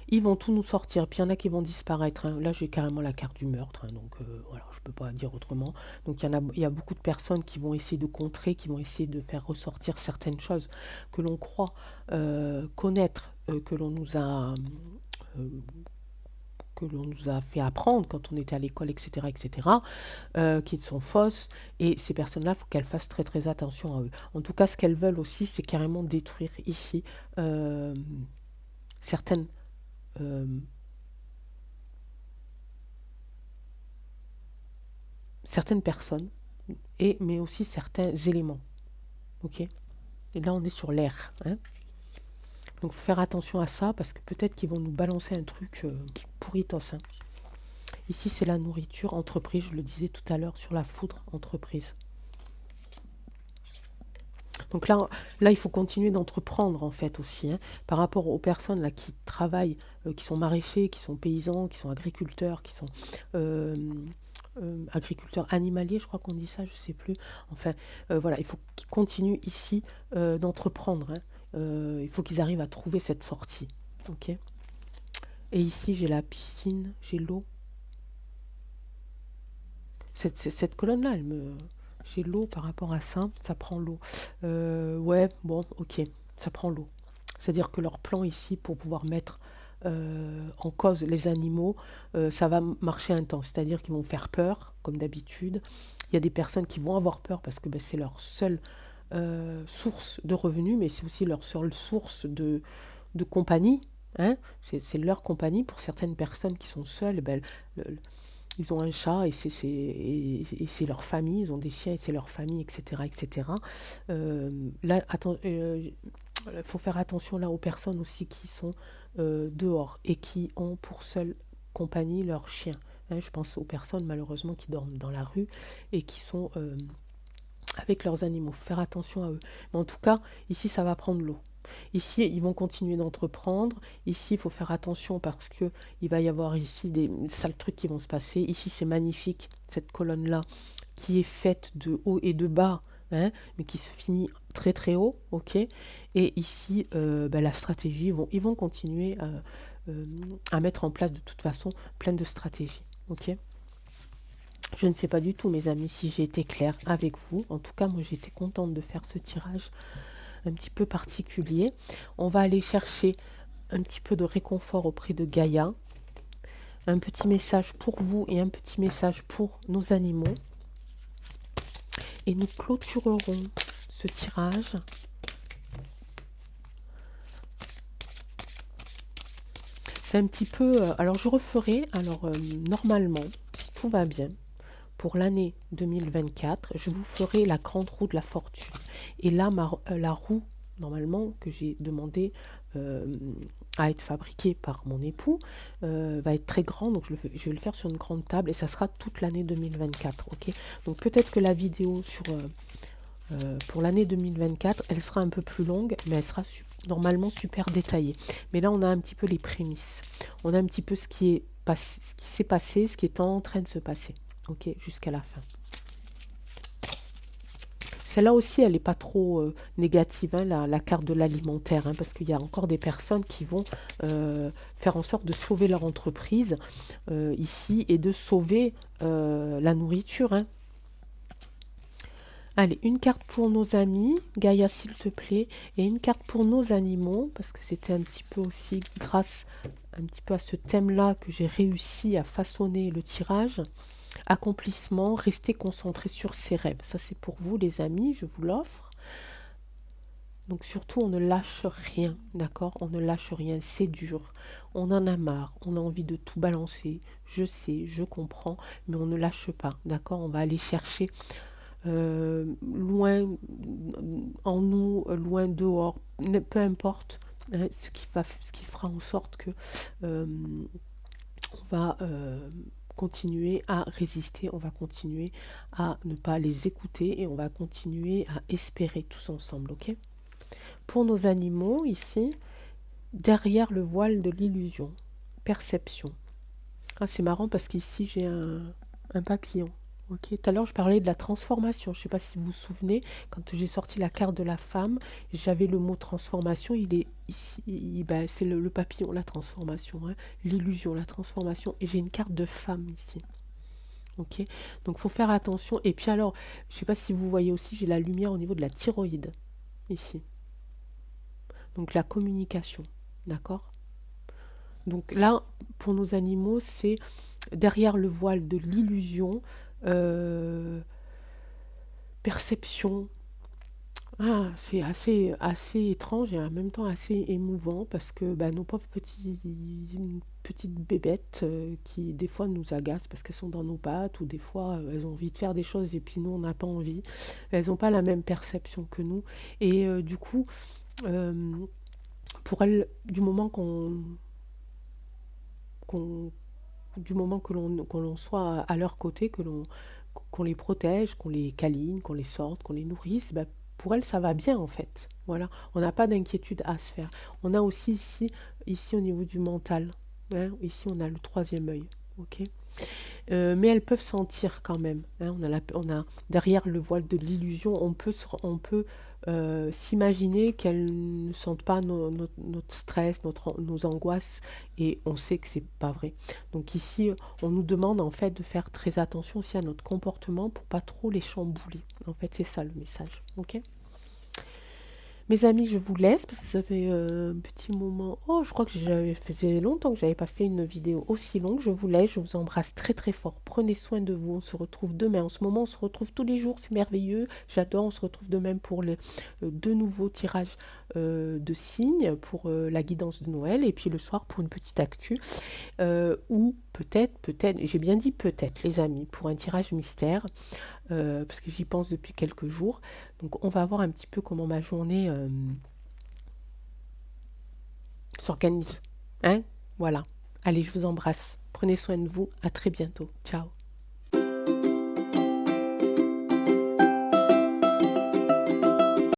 Ils vont tout nous sortir, puis il y en a qui vont disparaître, hein. Là, j'ai carrément la carte du meurtre, hein, donc voilà, je ne peux pas dire autrement. Donc il y a beaucoup de personnes qui vont essayer de contrer, qui vont essayer de faire ressortir certaines choses que l'on croit connaître, euh, que l'on nous a fait apprendre quand on était à l'école, etc., etc., qui sont fausses. Et ces personnes-là, il faut qu'elles fassent très très attention à eux. En tout cas, ce qu'elles veulent aussi, c'est carrément détruire ici euh, certaines euh, certaines personnes, mais aussi certains éléments. Ok? Et là, on est sur l'air, hein. Donc, faut faire attention à ça parce que peut-être qu'ils vont nous balancer un truc pourritos, hein. Ici, c'est la nourriture, entreprise, je le disais tout à l'heure, sur la foudre, entreprise. Donc là, il faut continuer d'entreprendre en fait aussi, hein, par rapport aux personnes là qui travaillent, qui sont maraîchers, qui sont paysans, qui sont agriculteurs, qui sont euh, agriculteurs animaliers, je crois qu'on dit ça, je sais plus. Enfin, voilà, il faut qu'ils continuent ici d'entreprendre, hein. Il faut qu'ils arrivent à trouver cette sortie. Ok. Et ici, j'ai la piscine, j'ai l'eau. Cette colonne-là, j'ai l'eau par rapport à ça prend l'eau. Ouais, bon, ok, ça prend l'eau. C'est-à-dire que leur plan ici, pour pouvoir mettre en cause les animaux, ça va marcher un temps. C'est-à-dire qu'ils vont faire peur, comme d'habitude. Il y a des personnes qui vont avoir peur parce que ben, c'est leur seule source de revenus, mais c'est aussi leur seule source de compagnie, hein. C'est leur compagnie pour certaines personnes qui sont seules. Ben, le- ils ont un chat et c'est leur famille, ils ont des chiens et c'est leur famille, etc. etc. Là, attends, faut faire attention là aux personnes aussi qui sont dehors et qui ont pour seule compagnie leur chien, hein. Je pense aux personnes malheureusement qui dorment dans la rue et qui sont avec leurs animaux. Faut faire attention à eux. Mais en tout cas, ici, ça va prendre l'eau. Ici, ils vont continuer d'entreprendre. Ici, il faut faire attention parce que il va y avoir ici des sales trucs qui vont se passer. Ici, c'est magnifique, cette colonne-là, qui est faite de haut et de bas, hein, mais qui se finit très très haut, ok. Et ici, la stratégie, ils vont continuer à mettre en place de toute façon plein de stratégies, ok. Je ne sais pas du tout, mes amis, si j'ai été claire avec vous. En tout cas, moi, j'ai été contente de faire ce tirage un petit peu particulier. On va aller chercher un petit peu de réconfort auprès de Gaïa. Un petit message pour vous et un petit message pour nos animaux. Et nous clôturerons ce tirage c'est un petit peu... alors je referai, normalement, si tout va bien, pour l'année 2024, je vous ferai la grande roue de la fortune. Et là, la roue, normalement, que j'ai demandé à être fabriquée par mon époux, va être très grande. Donc, je vais le faire sur une grande table et ça sera toute l'année 2024. Ok. Donc, peut-être que la vidéo pour l'année 2024, elle sera un peu plus longue, mais elle sera normalement super détaillée. Mais là, on a un petit peu les prémices. On a un petit peu ce qui s'est passé, ce qui est en train de se passer. Ok, jusqu'à la fin. Celle-là aussi, elle n'est pas trop négative, hein, la carte de l'alimentaire, hein, parce qu'il y a encore des personnes qui vont faire en sorte de sauver leur entreprise ici et de sauver la nourriture. Hein. Allez, une carte pour nos amis, Gaïa s'il te plaît, et une carte pour nos animaux, parce que c'était un petit peu aussi grâce un petit peu à ce thème-là que j'ai réussi à façonner le tirage. Accomplissement, rester concentré sur ses rêves. Ça, c'est pour vous, les amis, je vous l'offre. Donc, surtout, on ne lâche rien, d'accord? On ne lâche rien, c'est dur. On en a marre, on a envie de tout balancer. Je sais, je comprends, mais on ne lâche pas, d'accord? On va aller chercher loin en nous, loin dehors, peu importe, hein, ce qui fera en sorte que on va continuer à résister, on va continuer à ne pas les écouter et on va continuer à espérer tous ensemble, ok? Pour nos animaux, ici, derrière le voile de l'illusion, perception. Ah, c'est marrant parce qu'ici, j'ai un papillon. Ok, tout à l'heure, je parlais de la transformation. Je ne sais pas si vous vous souvenez, quand j'ai sorti la carte de la femme, j'avais le mot transformation. Il est ici, c'est le papillon, la transformation, hein, l'illusion, la transformation. Et j'ai une carte de femme ici. Ok, donc faut faire attention. Et puis alors, je ne sais pas si vous voyez aussi, j'ai la lumière au niveau de la thyroïde ici. Donc la communication, d'accord? Donc là, pour nos animaux, c'est derrière le voile de l'illusion, perception. Ah, c'est assez étrange et en même temps assez émouvant parce que nos pauvres petites bébêtes qui des fois nous agacent parce qu'elles sont dans nos pattes ou des fois elles ont envie de faire des choses et puis nous on n'a pas envie. Elles n'ont pas la même perception que nous et du coup euh, pour elles qu'on du moment que l'on soit à leur côté, qu'on les protège, qu'on les câline, qu'on les sorte, qu'on les nourrisse, pour elles, ça va bien en fait. Voilà, on n'a pas d'inquiétude à se faire. On a aussi ici au niveau du mental, hein, ici on a le troisième œil, ok. Mais elles peuvent sentir quand même. Hein, on a derrière le voile de l'illusion, on peut s'imaginer qu'elles ne sentent pas notre stress, nos angoisses, et on sait que c'est pas vrai. Donc ici, on nous demande en fait de faire très attention aussi à notre comportement pour pas trop les chambouler. En fait, c'est ça le message. Ok. Mes amis, je vous laisse parce que ça fait un petit moment. Oh, je crois que faisait longtemps que j'avais pas fait une vidéo aussi longue. Je vous laisse, je vous embrasse très très fort. Prenez soin de vous. On se retrouve demain. En ce moment, on se retrouve tous les jours. C'est merveilleux. J'adore. On se retrouve demain pour les deux nouveaux tirages de signes pour la guidance de Noël et puis le soir pour une petite actu ou peut-être, j'ai bien dit peut-être, les amis, pour un tirage mystère. Parce que j'y pense depuis quelques jours. Donc on va voir un petit peu comment ma journée s'organise. Hein. Voilà. Allez, je vous embrasse. Prenez soin de vous. À très bientôt. Ciao.